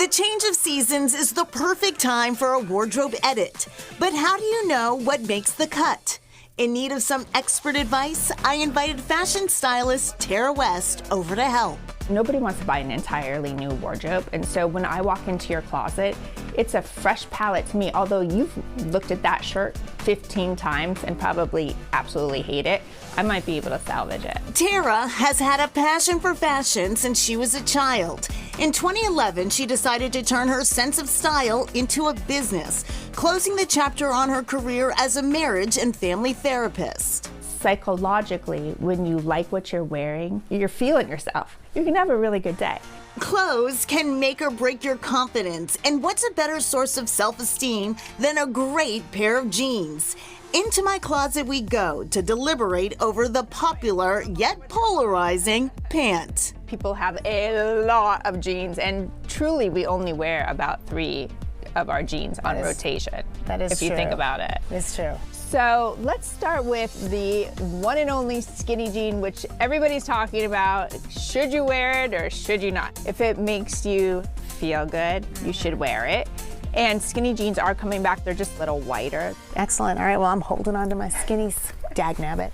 The change of seasons is the perfect time for a wardrobe edit. But how do you know what makes the cut? In need of some expert advice, I invited fashion stylist Tara West over to help. Nobody wants to buy an entirely new wardrobe, and so when I walk into your closet, it's a fresh palette to me. Although you've looked at that shirt 15 times and probably absolutely hate it, I might be able to salvage it. Tara has had a passion for fashion since she was a child. In 2011, she decided to turn her sense of style into a business, closing the chapter on her career as a marriage and family therapist. Psychologically, when you like what you're wearing, you're feeling yourself. You can have a really good day. Clothes can make or break your confidence, and what's a better source of self-esteem than a great pair of jeans? Into my closet we go to deliberate over the popular yet polarizing pant. People have a lot of jeans, and truly we only wear about 3 of our jeans on rotation. That is if you true. think about it. It's true. So let's start with the one and only skinny jean, which everybody's talking about. Should you wear it or should you not? If it makes you feel good, you should wear it. And skinny jeans are coming back. They're just a little wider. Excellent. All right, well, I'm holding on to my skinnies. Dagnabbit.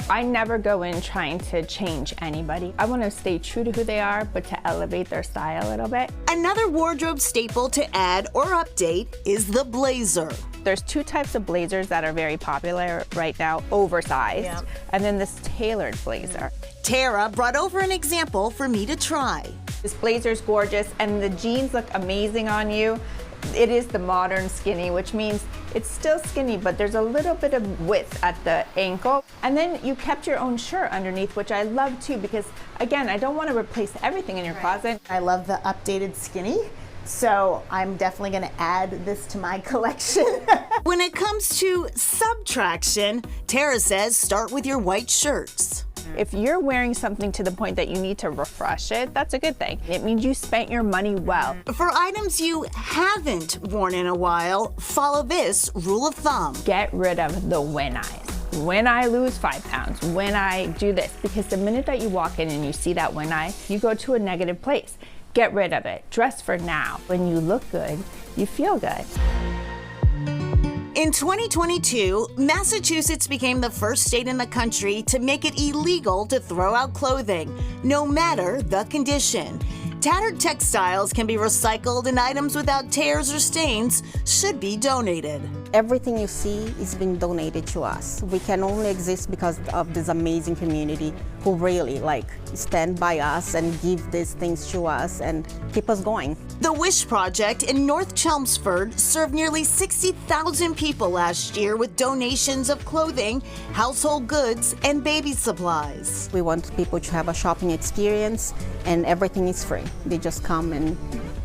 I never go in trying to change anybody. I want to stay true to who they are, but to elevate their style a little bit. Another wardrobe staple to add or update is the blazer. There's 2 types of blazers that are very popular right now, oversized, and then this tailored blazer. Tara brought over an example for me to try. This blazer's gorgeous, and the jeans look amazing on you. It is the modern skinny, which means it's still skinny, but there's a little bit of width at the ankle. And then you kept your own shirt underneath, which I love too, because again, I don't want to replace everything in your closet. I love the updated skinny, so I'm definitely going to add this to my collection. When it comes to subtraction, Tara says start with your white shirts. If you're wearing something to the point that you need to refresh it, that's a good thing. It means you spent your money well. For items you haven't worn in a while, follow this rule of thumb. Get rid of the when I's. When I lose 5 pounds, when I do this, because the minute that you walk in and you see that when I, you go to a negative place. Get rid of it. Dress for now. When you look good, you feel good. In 2022, Massachusetts became the first state in the country to make it illegal to throw out clothing, no matter the condition. Tattered textiles can be recycled and items without tears or stains should be donated. Everything you see is being donated to us. We can only exist because of this amazing community who really stand by us and give these things to us and keep us going. The Wish Project in North Chelmsford served nearly 60,000 people last year with donations of clothing, household goods, and baby supplies. We want people to have a shopping experience, and everything is free. They just come and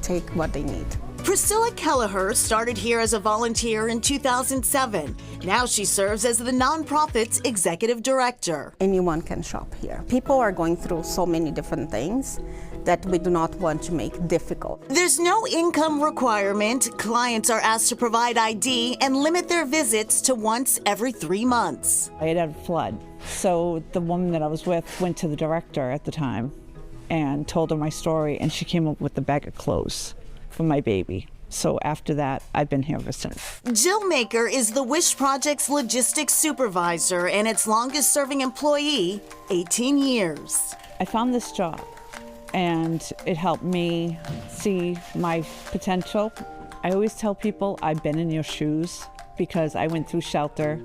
take what they need. Priscilla Kelleher started here as a volunteer in 2007. Now she serves as the nonprofit's executive director. Anyone can shop here. People are going through so many different things that we do not want to make difficult. There's no income requirement. Clients are asked to provide ID and limit their visits to once every 3 months. I had a flood. So the woman that I was with went to the director at the time and told her my story, and she came up with a bag of clothes for my baby. So after that, I've been here ever since. Jill Maker is the Wish Project's logistics supervisor and its longest serving employee, 18 years. I found this job and it helped me see my potential. I always tell people I've been in your shoes because I went through shelter,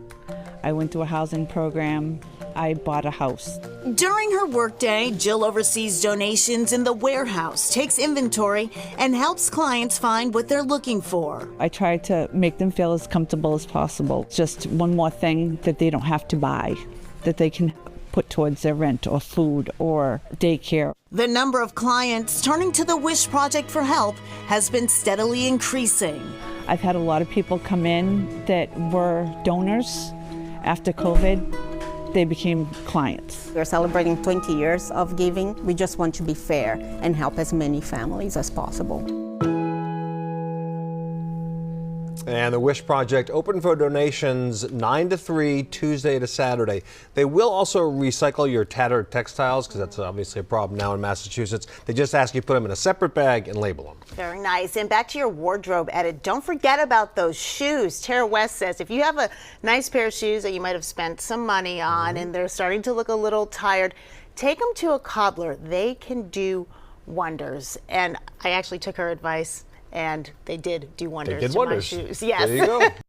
I went through a housing program, I bought a house. During her workday, Jill oversees donations in the warehouse, takes inventory, and helps clients find what they're looking for. I try to make them feel as comfortable as possible. Just one more thing that they don't have to buy, that they can put towards their rent or food or daycare. The number of clients turning to the Wish Project for help has been steadily increasing. I've had a lot of people come in that were donors. After COVID, they became clients. We're celebrating 20 years of giving. We just want to be fair and help as many families as possible. And the Wish Project open for donations 9 to 3, Tuesday to Saturday. They will also recycle your tattered textiles, because that's obviously a problem now in Massachusetts. They just ask you to put them in a separate bag and label them. Very nice. And back to your wardrobe edit. Don't forget about those shoes. Tara West says if you have a nice pair of shoes that you might have spent some money on and they're starting to look a little tired, take them to a cobbler. They can do wonders. And I actually took her advice, and they did do wonders They did to wonders. my shoes. Yes. There you go.